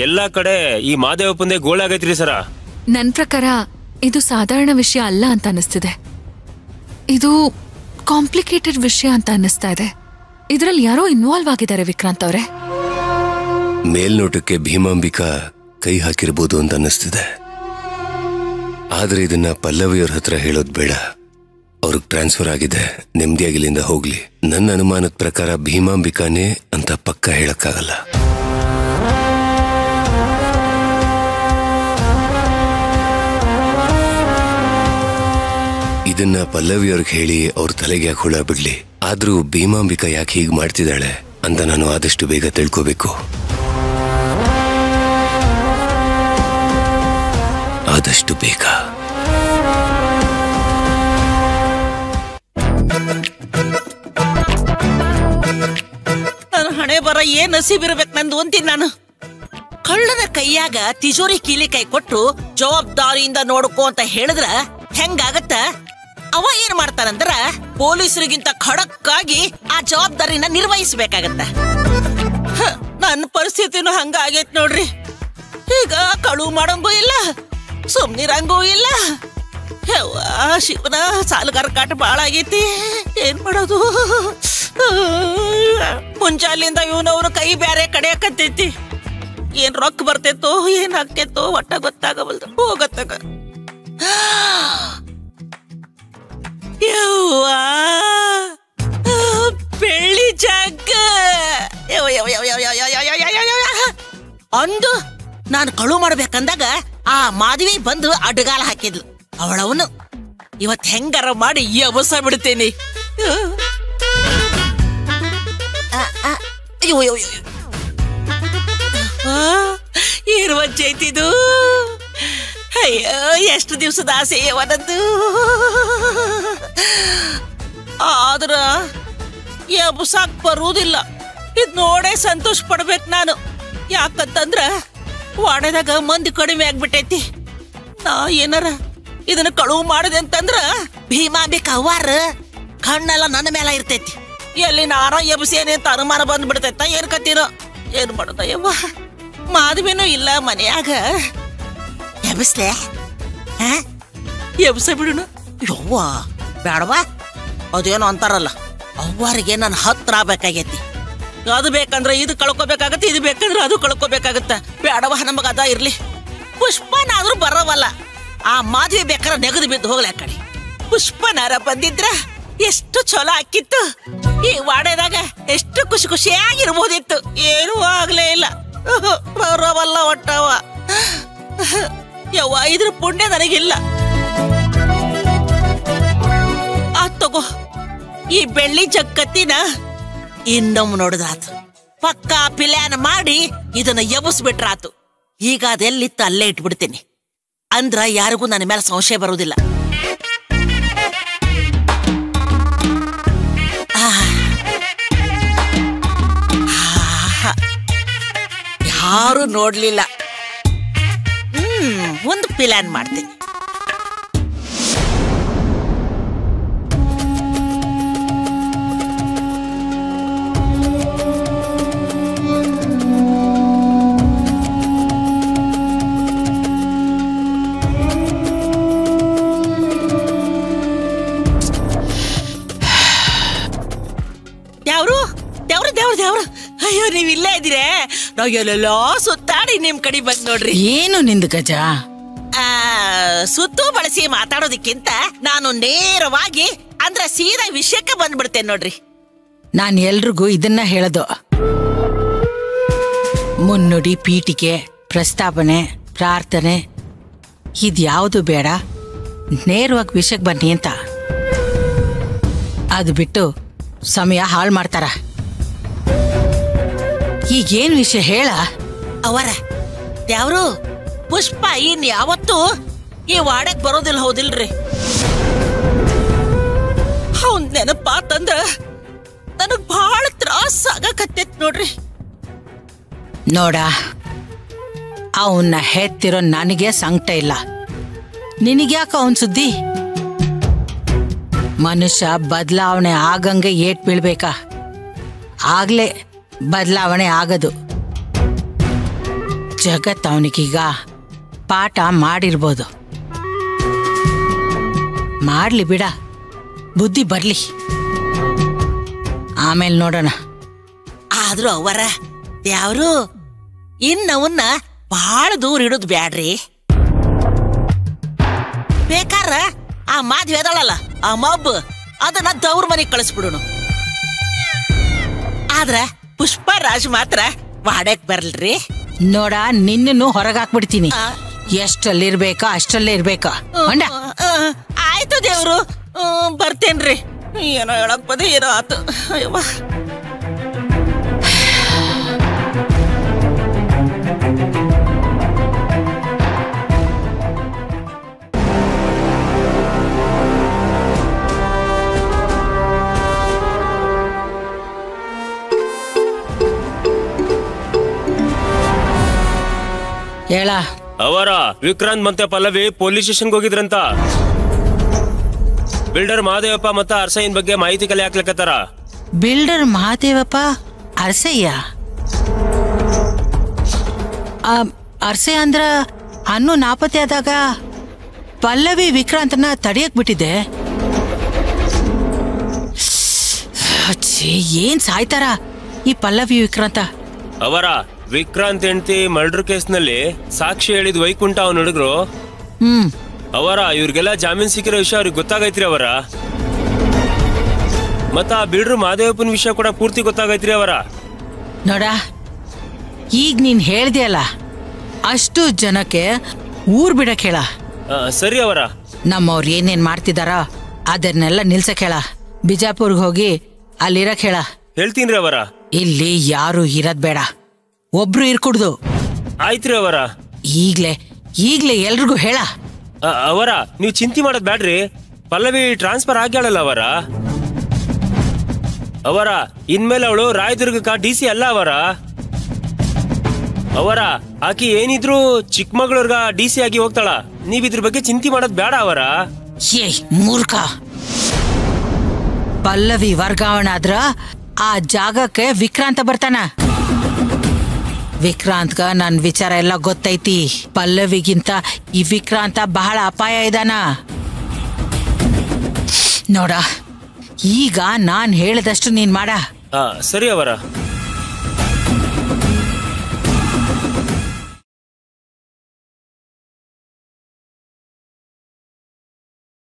ಎಲ್ಲಾ ಕಡೆ ಈ ಮಾದೇವಪ್ಪಂದೇ ಗೋಳಾಗೈತ್ರಿ ಸರ. ನನ್ ಪ್ರಕಾರ ಇದು ಸಾಧಾರಣ ವಿಷಯ ಅಲ್ಲ ಅಂತ ಅನಿಸ್ತಿದೆ. ಇದು ಕಾಂಪ್ಲಿಕೇಟೆಡ್ ವಿಷಯ ಅಂತ ಅನ್ನಿಸ್ತಾ ಇದೆ. ಇದರಲ್ಲಿ ಯಾರೋ ಇನ್ವಾಲ್ವ್ ಆಗಿದ್ದಾರೆ ವಿಕ್ರಾಂತ್ ಅವರೇ. ಮೇಲ್ನೋಟಕ್ಕೆ ಭೀಮಾಂಬಿಕಾ ಕೈ ಹಾಕಿರ್ಬೋದು ಅಂತ ಅನ್ನಿಸ್ತಿದೆ. ಆದ್ರೆ ಇದನ್ನ ಪಲ್ಲವಿಯವ್ರ ಹತ್ರ ಹೇಳೋದ್ ಬೇಡ. ಅವ್ರಿಗೆ ಟ್ರಾನ್ಸ್ಫರ್ ಆಗಿದೆ, ನೆಮ್ಮದಿಯಾಗಿಲ್ಲಿಂದ ಹೋಗ್ಲಿ. ನನ್ನ ಅನುಮಾನದ ಪ್ರಕಾರ ಭೀಮಾಂಬಿಕಾನೇ ಅಂತ ಪಕ್ಕ ಹೇಳಕ್ಕಾಗಲ್ಲ. ಇದನ್ನ ಪಲ್ಲವಿಯವ್ರಿಗೆ ಹೇಳಿ ಅವ್ರ ತಲೆಗೆ ಯಾಕೆ ಹುಳ ಬಿಡ್ಲಿ. ಆದ್ರೂ ಭೀಮಾಂಬಿಕಾ ಯಾಕೆ ಹೀಗೆ ಮಾಡ್ತಿದ್ದಾಳೆ ಅಂತ ನಾನು ಆದಷ್ಟು ಬೇಗ ತಿಳ್ಕೋಬೇಕು. ಆದಷ್ಟು ಬೇಗ. ನನ್ನ ಹಣೆ ಬರ ಏನ್ ನಸೀಬಿರ್ಬೇಕು ನಂದು ಅಂತೀನಿ ನಾನು. ಕಳ್ಳನ ಕೈಯಾಗ ತಿಜೋರಿ ಕೀಲಿ ಕೈ ಕೊಟ್ಟು ಜವಾಬ್ದಾರಿಯಿಂದ ನೋಡ್ಕೋ ಅಂತ ಹೇಳಿದ್ರ ಹೆಂಗಾಗತ್ತ? ಅವ ಏನ್ ಮಾಡ್ತಾನಂದ್ರ ಪೊಲೀಸರಿಗಿಂತ ಖಡಕ್ ಆಗಿ ಆ ಜವಾಬ್ದಾರಿನ ನಿರ್ವಹಿಸಬೇಕಾಗತ್ತ. ನನ್ನ ಪರಿಸ್ಥಿತಿನೂ ಹಂಗ ಆಗೈತ್ ನೋಡ್ರಿ. ಈಗ ಕಳು ಮಾಡಂಗೂ ಇಲ್ಲ, ಸುಮ್ನಿರಂಗೂ ಇಲ್ಲ. ಶಿವನ ಸಾಲಗಾರ ಕಾಟ ಬಾಳ ಆಗೈತಿ. ಏನ್ ಮಾಡೋದು? ಮುಂಜಾಲಿಂದ ಇವನವ್ರ ಕೈ ಬ್ಯಾರೆ ಕಡೆಯಕತ್ತೈತಿ. ಏನ್ ರೊಕ್ಕ ಬರ್ತೈತೋ ಏನ್ ಆಗ್ತೈತೋ ಒಟ್ಟ ಗೊತ್ತಾಗಬಲ್ದು. ಹೋಗತ್ತಾಗ ಬೆಳ್ಳಿ ಜಗ್ಗ ಅಂದು ನಾನು ಕಳು ಮಾಡ್ಬೇಕಂದಾಗ ಆ ಮಾಧವಿ ಬಂದು ಅಡ್ಡಗಾಲ ಹಾಕಿದ್ಲು. ಅವಳವನು ಇವತ್ ಹೆಂಗಾರ ಮಾಡಿ ಎಬಸ ಬಿಡ್ತೇನಿ. ಏನ್ ವಜ್ಜೈತಿದು. ಅಯ್ಯೋ ಎಷ್ಟು ದಿವಸದ ಆಸೆ ಅವನದ್ದು. ಆದ್ರ ಎಬ್ಸಾಕ್ ಬರುವುದಿಲ್ಲ. ಇದ್ ನೋಡೇ ಸಂತೋಷ ಪಡ್ಬೇಕು ನಾನು. ಯಾಕಂತಂದ್ರ ವಾಡೆದಾಗ ಮಂದಿ ಕಡಿಮೆ ಆಗ್ಬಿಟ್ಟೈತಿ. ನಾ ಏನಾರ ಇದನ್ನ ಕಳುವು ಮಾಡಿದೆ ಅಂತಂದ್ರ ಭೀಮಾಂಬಿಕಾ ಅವ್ವಾರ ಕಣ್ಣೆಲ್ಲ ನನ್ನ ಮೇಲೆ ಇರ್ತೈತಿ. ಎಲ್ಲಿ ನಾರ ಎಬ್ಸೇನೆ ಅಂತ ಅನುಮಾನ ಬಂದ್ಬಿಡ್ತೈತ. ಏನ್ ಕತ್ತೀನೋ ಏನ್ ಮಾಡೋದ ಯವ್ವ. ಮಾಧವಿನೂ ಇಲ್ಲ ಮನೆಯಾಗ. ಎಬ್ಸ್ಲೆ ಎಬ್ಸ ಬಿಡುನು. ಯವ್ವ ಬೇಡವಾ? ಅದೇನೋ ಅಂತಾರಲ್ಲ, ಅವ್ವಾರಿಗೆ ನನ್ನ ಹತ್ರ ಆಗ್ಬೇಕಾಗೈತಿ. ಅದು ಬೇಕಂದ್ರೆ ಇದು ಕಳ್ಕೊಬೇಕಾಗತ್ತೆ, ಇದು ಬೇಕಂದ್ರೆ ಅದು ಕಳ್ಕೊಬೇಕಾಗತ್ತ. ಬೇಡವಾ ನಮಗ ಅದ ಇರ್ಲಿ. ಪುಷ್ಪನಾದ್ರೂ ಬರವಲ್ಲ. ಆ ಮಾಧವಿ ಬೇಕಾದ್ರೆ ನೆಗದು ಬಿದ್ದು ಹೋಗ್ಲಿ ಆ ಕಡೆ. ಪುಷ್ಪನಾರ ಬಂದಿದ್ರ ಎಷ್ಟು ಚಲೋ ಆಕಿತ್ತು. ಈ ವಾಡೆದಾಗ ಎಷ್ಟು ಖುಷಿ ಖುಷಿಯಾಗಿರ್ಬೋದಿತ್ತು. ಏನೂ ಆಗ್ಲೇ ಇಲ್ಲ. ಬರವಲ್ಲ ಒಟ್ಟವ. ಯವ್ವ ಇದ್ರ ಪುಣ್ಯ ನನಗಿಲ್ಲ. ತಗೋ ಈ ಬೆಳ್ಳಿ ಜಕ್ಕತ್ತಿನ ಇನ್ನೊಮ್ಮೆ ನೋಡಿದ್ರಾತು. ಪಕ್ಕಾ ಪ್ಲಾನ್ ಮಾಡಿ ಇದನ್ನ ಎಬ್ಬಿಸ್ಬಿಟ್ರಾತು. ಈಗ ಅದೆಲ್ಲಿತ್ತು ಅಲ್ಲೇ ಇಟ್ಬಿಡ್ತೀನಿ. ಅಂದ್ರ ಯಾರಿಗೂ ನನ್ನ ಮೇಲೆ ಸಂಶಯ ಬರುವುದಿಲ್ಲ. ಯಾರು ನೋಡ್ಲಿಲ್ಲ. ಒಂದು ಪ್ಲಾನ್ ಮಾಡ್ತೀನಿ. ದೇವ್ರು ದೇವ್ರು ದೇವ್ರು ದೇವ್ರು. ಅಯ್ಯೋ ನೀವ್ ಇಲ್ಲೇ ಇದ್ದೀರೇ. ನಾವ್ ಎಲ್ಲೆಲ್ಲೋ ಸುತ್ತಾಡಿ ನಿಮ್ ಕಡೆ ಬಂದ್ ನೋಡ್ರಿ. ಏನು ನಿಂದು ಗಜ? ಸುತ್ತು ಬಳಸಿ ಮಾತಾಡೋದಕ್ಕಿಂತ ನಾನು ನೇರವಾಗಿ ಅಂದ್ರೆ ಸೀದಾ ವಿಷಯಕ್ಕೆ ಬಂದ್ಬಿಡ್ತೇನೆ ನೋಡ್ರಿ. ನಾನ್ ಎಲ್ರಿಗೂ ಇದನ್ನ ಹೇಳೋದು. ಮುನ್ನುಡಿ, ಪೀಠಿಕೆ, ಪ್ರಸ್ತಾವನೆ, ಪ್ರಾರ್ಥನೆ ಇದ್ಯಾವುದು ಬೇಡ, ನೇರವಾಗಿ ವಿಷಯಕ್ಕೆ ಬನ್ನಿ ಅಂತ. ಅದು ಬಿಟ್ಟು ಸಮಯ ಹಾಳು ಮಾಡ್ತಾರ. ಈಗೇನ್ ವಿಷಯ ಹೇಳ? ಅವರ ದೇವ್ರು ಪುಷ್ಪ ಇನ್ ಯಾವತ್ತೂ ಈ ವಾಡಕ್ ಬರೋದಿಲ್ಲ, ಹೌದಿಲ್ರಿ? ಅವನ್ ನೆನಪಾತಂದ್ರ ನನಗ್ ಬಹಳ ತ್ರಾಸ ಆಗಕತ್ತೈತ್ ನೋಡ್ರಿ. ನೋಡ, ಅವನ್ನ ಹೆತ್ತಿರೋ ನನಗೆ ಸಂಕಟ ಇಲ್ಲ, ನಿನಗ್ಯಾಕ ಅವನ್ ಸುದ್ದಿ? ಮನುಷ್ಯ ಬದಲಾವಣೆ ಆಗಂಗೆ ಏಟ್ ಬೀಳ್ಬೇಕಾ? ಆಗ್ಲೇ ಬದಲಾವಣೆ ಆಗದು. ಜಗತ್ ಅವನಿಗೀಗ ಪಾಠ ಮಾಡಿರ್ಬೋದು. ಮಾಡ್ಲಿ ಬಿಡ, ಬುದ್ಧಿ ಬರ್ಲಿ, ಆಮೇಲೆ ನೋಡೋಣ. ಆದ್ರೂ ಅವರ ಯಾವ್ರು ಇನ್ನವನ್ನ ಬಹಳ ದೂರ ಇಡೋದು ಬ್ಯಾಡ್ರಿ. ಬೇಕಾರ ಆ ಮಾಧವಿ ಅದಳಲ್ಲ, ಆ ಮಬ್ಬ ಅದನ್ನ ದವ್ರ ಮನೆಗೆ ಕಳಿಸ್ಬಿಡೋಣ. ಆದ್ರ ಪುಷ್ಪರಾಜ್ ಮಾತ್ರ ವಾಡಕ್ ಬರ್ಲ್ರಿ. ನೋಡ, ನಿನ್ನನ್ನು ಹೊರಗಾಕ್ಬಿಡ್ತೀನಿ. ಎಷ್ಟಲ್ಲಿರ್ಬೇಕಾ ಅಷ್ಟಲ್ಲೇ ಇರ್ಬೇಕಾ. ಆಯ್ತು ದೇವ್ರು, ಬರ್ತೇನ್ರಿ. ಏನೋ ಹೇಳಕ್ ಬದಿ ಏನೋ ಆತು. ಅಯ್ಯವ್ವ, ಹೇಳ. ಅವರ ವಿಕ್ರಾಂತ್ ಮತ್ತೆ ಪಲ್ಲವಿ ಪೊಲೀಸ್ ಸ್ಟೇಷನ್ಗೆ ಹೋಗಿದ್ರಂತ. ಬಿಲ್ಡರ್ ಮಹಾದೇವಪ್ಪ ಮತ್ತೆ ಅರ್ಸಯ್ಯನ್ ಬಗ್ಗೆ ಮಾಹಿತಿ ಕಲೆ ಹಾಕ್ಲಿಕ್ಕತ್ತಾರ. ಬಿಲ್ಡರ್ ಮಹಾದೇವಪ್ಪ, ಅರ್ಸಯ್ಯ? ಅರ್ಸಯ್ಯ ಅಂದ್ರ ಅನ್ನು ನಾಪತ್ತೆ ಆದಾಗ ಪಲ್ಲವಿ ವಿಕ್ರಾಂತನ ತಡೆಯಕ್ ಬಿಟ್ಟಿದೆ. ಏನ್ ಸಾಯ್ತಾರ ಈ ಪಲ್ಲವಿ ವಿಕ್ರಾಂತ. ಅವರ ವಿಕ್ರಾಂತ್ ಹೆಂಡತಿ ಮರ್ಡರ್ ಕೇಸ್ನಲ್ಲಿ ಸಾಕ್ಷಿ ಹೇಳಿದ್ ವೈಕುಂಠ ಅವನ್ ಹುಡುಗರು. ಅವರ ಇವ್ರಿಗೆಲ್ಲ ಜಾಮೀನ್ ಸಿಕ್ಕಿರೋ ವಿಷಯ ಅವ್ರಿಗೆ ಗೊತ್ತಾಗೈತ್ರಿ ಅವರ. ಮತ್ತ ಆ ಬಿಲ್ಡ್ರು ಮಹಾದೇವಪ್ಪನ ವಿಷಯ ಕೂಡ ಪೂರ್ತಿ ಗೊತ್ತಾಗೈತ್ರಿ ಅವರ. ನೋಡ, ಈಗ ನೀನ್ ಹೇಳ್ದೆಯಲ್ಲ, ಅಷ್ಟು ಜನಕ್ಕೆ ಊರ್ ಬಿಡಕ್ ಹೇಳ. ಸರಿ ಅವರ. ನಮ್ಮವ್ರು ಏನೇನ್ ಮಾಡ್ತಿದಾರ ಅದನ್ನೆಲ್ಲ ನಿಲ್ಸಕ್ ಹೇಳ. ಬಿಜಾಪುರ್ಗೆ ಹೋಗಿ ಅಲ್ಲಿರಕ್ ಹೇಳ. ಹೇಳ್ತೀನ್ರಿ ಅವರ. ಇಲ್ಲಿ ಯಾರು ಇರದ್ ಬೇಡ, ಒಬ್ರು ಇರ್ಕುಡ್ದು. ಆಯ್ತ್ರಿ ಅವರ. ಈಗ್ಲೇ ಎಲ್ರಿಗೂ ಹೇಳ. ಅವರ, ನೀವು ಚಿಂತೆ ಮಾಡೋದ್ ಬ್ಯಾಡ್ರಿ. ಪಲ್ಲವಿ ಟ್ರಾನ್ಸ್ಫರ್ ಆಗ್ಯಾಳಲ್ಲ ಅವರ. ಅವರ ಇನ್ಮೇಲೆ ಅವಳು ರಾಯದುರ್ಗಕ್ಕ DC ಅಲ್ಲ ಅವರ. ಅವರ ಆಕಿ ಏನಿದ್ರು ಚಿಕ್ಕಮಗಳೂರ್ಗ DC ಆಗಿ ಹೋಗ್ತಾಳ. ನೀವ್ ಇದ್ರ ಬಗ್ಗೆ ಚಿಂತೆ ಮಾಡೋದ್ ಬೇಡ ಅವರ. ಏ ಮೂರ್ಖ, ಪಲ್ಲವಿ ವರ್ಗಾವಣೆ ಆದ್ರ ಆ ಜಾಗಕ್ಕೆ ವಿಕ್ರಾಂತ ಬರ್ತಾನ. ವಿಕ್ರಾಂತ್ಗ ನನ್ ವಿಚಾರ ಎಲ್ಲ ಗೊತ್ತೈತಿ. ಪಲ್ಲವಿಗಿಂತ ಈ ವಿಕ್ರಾಂತ ಬಹಳ ಅಪಾಯ ಇದಾನ. ನೋಡ, ಈಗ ನಾನ್ ಹೇಳಿದಷ್ಟು ನೀನ್ ಮಾಡ. ಸರಿ ಅವರ.